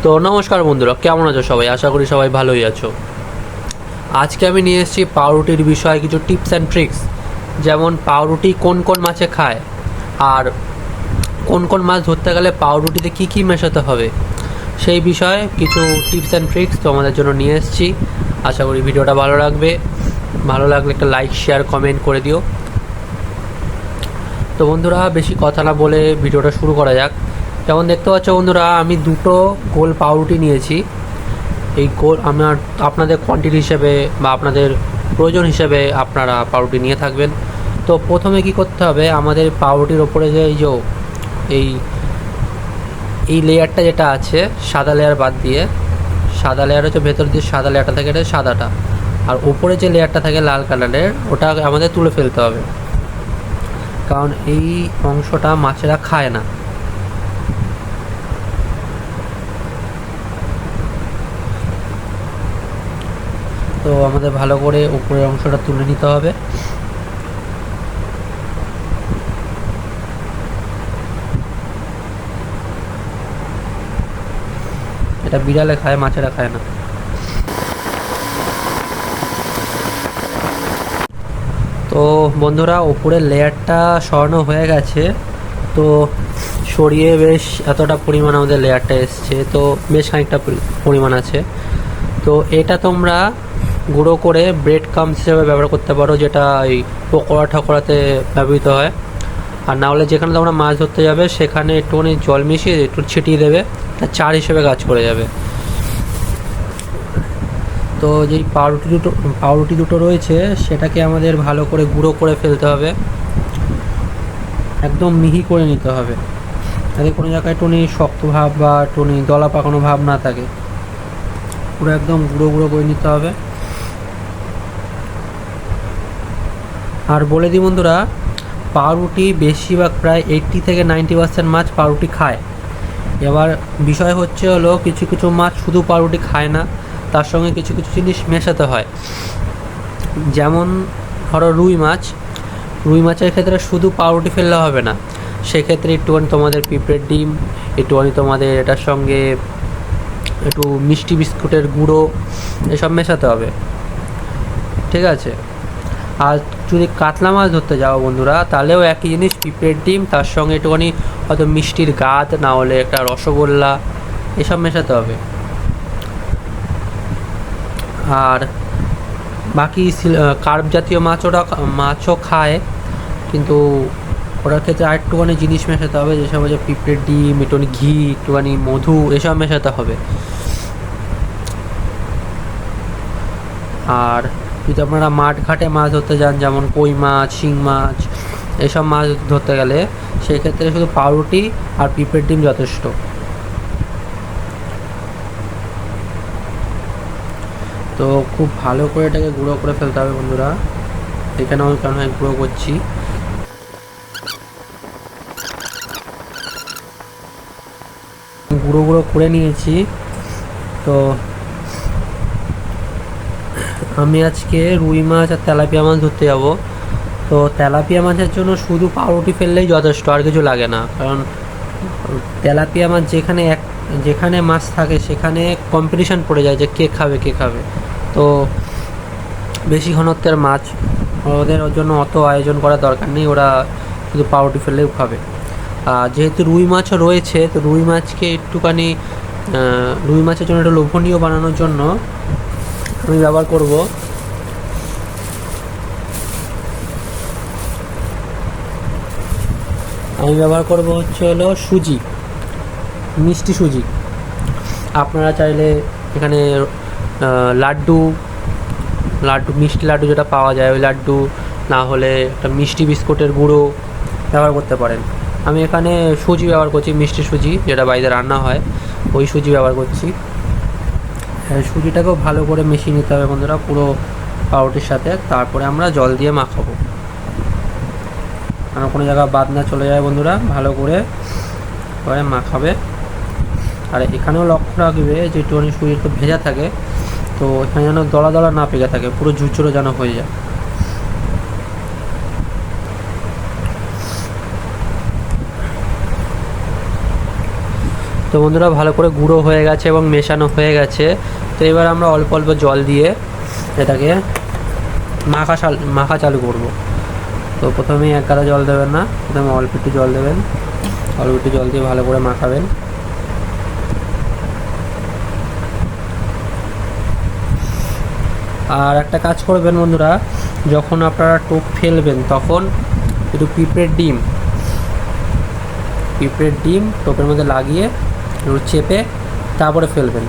তো নমস্কার বন্ধুরা, কেমন আছো সবাই? আশা করি সবাই ভালোই আছো। আজকে আমি নিয়ে এসেছি পাউরুটির বিষয়ে কিছু টিপস অ্যান্ড ট্রিক্স। যেমন পাউরুটি কোন কোন মাছে খায়, আর কোন কোন মাছ ধরতে গেলে পাউরুটিতে কী কী মেশাতে হবে, সেই বিষয়ে কিছু টিপস অ্যান্ড ট্রিক্স তোমাদের জন্য নিয়ে এসেছি। আশা করি ভিডিওটা ভালো লাগবে। ভালো লাগলে একটা লাইক, শেয়ার, কমেন্ট করে দিও। তো বন্ধুরা, বেশি কথা না বলে ভিডিওটা শুরু করা যাক। যেমন দেখতে পাচ্ছ বন্ধুরা, আমি দুটো গোল পাউরুটি নিয়েছি। এই গোল আমার আপনাদের কোয়ান্টিটি হিসেবে বা আপনাদের প্রয়োজন হিসেবে আপনারা পাউরুটি নিয়ে থাকবেন। তো প্রথমে কি করতে হবে, আমাদের পাউরুটির ওপরে যে এই এই লেয়ারটা যেটা আছে, সাদা লেয়ার বাদ দিয়ে, সাদা লেয়ার হচ্ছে ভেতর দিয়ে সাদা লেয়ারটা থাকে, এটা সাদাটা, আর উপরে যে লেয়ারটা থাকে লাল কালারের, ওটা আমাদের তুলে ফেলতে হবে, কারণ এই অংশটা মাছেরা খায় না। তো আমাদের ভালো করে উপরের অংশটা তুলে নিতে হবে। এটা বিড়ালে খায়, মাছেরা খায় না। তো বন্ধুরা, উপরের লেয়ারটা সরানো হয়ে গেছে। তো সরিয়ে বেশ এতটা পরিমাণ আমাদের লেয়ারটা এসছে, তো বেশ খানিকটা পরিমাণ আছে। তো এটা তোমরা গুঁড়ো করে ব্রেড ক্রাম্বস হিসেবে ব্যবহার করতে পারো, যেটা এই পকোড়া ঠকোড়াতে ব্যবহৃত হয়। আর না হলে যেখানে তোমরা মাছ ধরতে যাবে সেখানে একটুখানি জল মিশিয়ে একটু ছিটিয়ে দেবে, তা চার হিসেবে কাজ করে যাবে। তো যেই পাউরুটি দুটো রয়েছে সেটাকে আমাদের ভালো করে গুঁড়ো করে ফেলতে হবে, একদম মিহি করে নিতে হবে, যাতে কোনো জায়গায় টুনি শক্ত ভাব বা টুনি দলা পাকানো ভাব না থাকে। পুরো একদম গুঁড়ো গুঁড়ো করে নিতে হবে। আর বলে দিই বন্ধুরা, পাউরুটি বেশিরভাগ প্রায় 80 থেকে 90% মাছ পাউরুটি খায়। এবার বিষয় হলো কিছু কিছু মাছ শুধু পাউরুটি খায় না, তার সঙ্গে কিছু কিছু জিনিস মেশাতে হয়। যেমন ধরো রুই মাছের ক্ষেত্রে শুধু পাউরুটি ফেললে হবে না, সেক্ষেত্রে একটুখানি তোমাদের পিঁপড়ের ডিম, একটুখানি তোমাদের এটার সঙ্গে একটু মিষ্টি বিস্কুটের গুঁড়ো, এসব মেশাতে হবে, ঠিক আছে? আর যদি কাতলা মাছ ধরতে যাও বন্ধুরা, তাহলেও একই জিনিস, পিঁপড়ের ডিম, তার সঙ্গে একটুখানি হয়তো মিষ্টির গাদ, না হলে একটা রসগোল্লা, এসব মেশাতে হবে। আর বাকি কার্ব জাতীয় মাছও খায়, কিন্তু ওটার ক্ষেত্রে আর একটুখানি জিনিস মেশাতে হবে, যেসব হচ্ছে পিঁপড়ের ডিম, একটুখানি ঘি, একটুখানি মধু, এসব মেশাতে হবে। আর যদি আপনারা মাঠ ঘাটে মাছ ধরতে যান, যেমন কই মাছ, শিং মাছ, এসব মাছ ধরতে গেলে সেক্ষেত্রে শুধু পাউরুটি আর পিঁপড়ের ডিম যথেষ্ট। তো খুব ভালো করে এটাকে গুঁড়ো করে ফেলতে হবে বন্ধুরা। এখানে আমি কেন গুঁড়ো করছি, গুঁড়ো গুঁড়ো করে নিয়েছি। তো আমি আজকে রুই মাছ আর তেলাপিয়া মাছ ধরতে যাব। তো তেলাপিয়া মাছের জন্য শুধু পাউরুটি ফেললেই যথেষ্ট, আর কিছু লাগে না। কারণ তেলাপিয়া মাছ যেখানে মাছ থাকে সেখানে কম্পিটিশান পড়ে যায় যে কে খাবে। তো বেশি ঘনত্বের মাছ, ওদের জন্য অত আয়োজন করার দরকার নেই, ওরা শুধু পাউরুটি ফেললেও খাবে। আর যেহেতু রুই মাছও রয়েছে, তো রুই মাছকে একটুখানি রুই মাছের জন্য একটু লোভনীয় বানানোর জন্য আমি ব্যবহার করব সুজি, মিষ্টি সুজি। আপনারা চাইলে এখানে লাড্ডু মিষ্টি লাড্ডু যেটা পাওয়া যায়, ওই লাড্ডু, না হলে একটা মিষ্টি বিস্কুটের গুঁড়ো ব্যবহার করতে পারেন। আমি এখানে সুজি ব্যবহার করছি, মিষ্টি সুজি যেটা বাড়িতে রান্না হয়, ওই সুজি ব্যবহার করছি। সুজিটাকেও ভালো করে মিশিয়ে নিতে হবে বন্ধুরা পুরো পাউরুটির সাথে। তারপরে আমরা জল দিয়ে মাখাবো, কারণ কোনো জায়গায় বাদ না চলে যায় বন্ধুরা। ভালো করে মাখাবে। আর এখানেও লক্ষ্য রাখবে যে একটুখানি সুজি একটু ভেজা থাকে, তো এখানে যেন দলা দলা না পেকে থাকে, পুরো ঝুরঝুরো যেন হয়ে যায়। তো বন্ধুরা ভালো করে গুঁড়ো হয়ে গেছে এবং মেশানো হয়ে গেছে। তো এবার আমরা অল্প অল্প জল দিয়ে এটাকে মাখা চালু করব। তো প্রথমেই এক গাদা জল দেবেন না, প্রথমে অল্প একটু জল দেবেন, অল্প একটু জল দিয়ে ভালো করে মাখাবেন। আর একটা কাজ করবেন বন্ধুরা, যখন আপনারা টোপ ফেলবেন তখন একটু পিঁপড়ের ডিম টোপের মধ্যে লাগিয়ে একটু চেপে তারপরে ফেলবেন।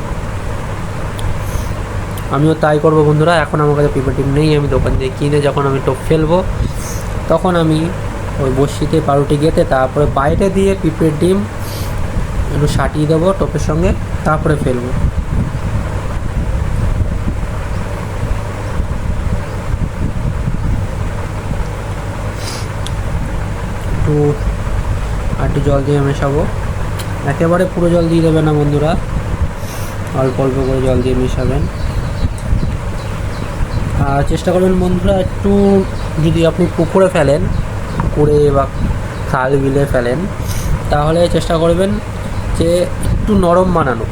আমিও তাই করবো বন্ধুরা। এখন আমার কাছে পিঁপড়ের ডিম নেই, আমি দোকান থেকে কিনে যখন আমি টোপ ফেলবো তখন আমি ওই বড়শিতে পাউরুটি গেঁথে তারপরে বাইরে দিয়ে পিঁপড়ের ডিম একটু সাটিয়ে দেবো টোপের সঙ্গে, তারপরে ফেলবো। একটু জল দিয়ে মেশাবো, একেবারে পুরো জল দিয়ে দেবেন না বন্ধুরা, অল্প অল্প করে জল দিয়ে মেশাবেন। আর চেষ্টা করবেন বন্ধুরা, একটু যদি আপনি পুকুরে ফেলেন, পুকুরে বা খাল বিলে ফেলেন, তাহলে চেষ্টা করবেন যে একটু নরম বানানো,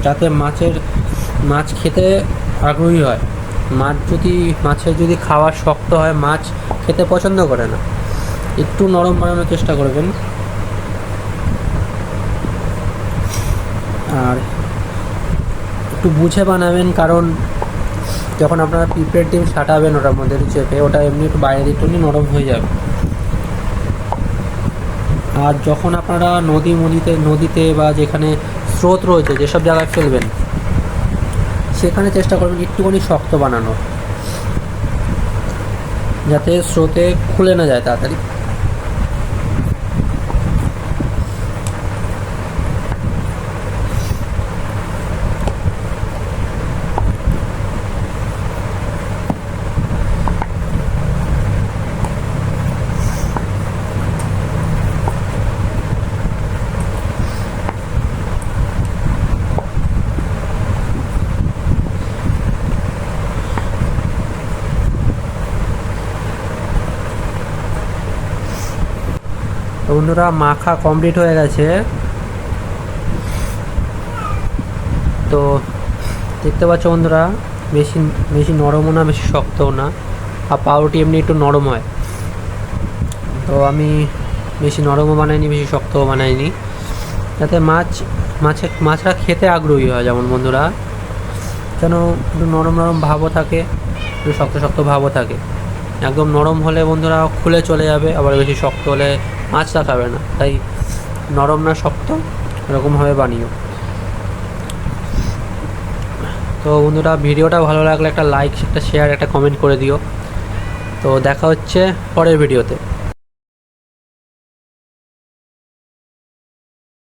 যাতে মাছ খেতে আগ্রহী হয়। মাছের যদি খাওয়া শক্ত হয়, মাছ খেতে পছন্দ করে না। একটু নরম বানানোর চেষ্টা করবেন। আর একটু বুঝে বানাবেন, কারণ যখন আপনারা পিঁপড়ের ডিম সাটাবেন ওটার মধ্যে চেপে, ওটা এমনি একটু বাইরে একটু নরম হয়ে যাবে। আর যখন আপনারা নদীতে বা যেখানে স্রোত রয়েছে যেসব জায়গায় ফেলবেন, সেখানে চেষ্টা করবেন একটুখানি শক্ত বানানো, যাতে স্রোতে খুলে না যায় তাড়াতাড়ি। বন্ধুরা মাখা কমপ্লিট হয়ে গেছে। তো দেখতে পাচ্ছ বন্ধুরা, বেশি নরমও না বেশি শক্তও না। আর পাউরুটি এমনি একটু নরম হয়, তো আমি বেশি নরমও বানাইনি বেশি শক্তও বানাইনি, যাতে মাছরা খেতে আগ্রহী হয়। যেমন বন্ধুরা যেন একটু নরম ভাবও থাকে, একটু শক্ত ভাবও থাকে। একদম নরম হলে বন্ধুরা খুলে চলে যাবে, আবার বেশি শক্ত হলে মাছটা খাবে না। তাই নরম না শক্ত এরকমভাবে বানিও। তো বন্ধুরা ভিডিওটা ভালো লাগলে একটা লাইক, একটা শেয়ার, একটা কমেন্ট করে দিও। তো দেখা হচ্ছে পরের ভিডিওতে।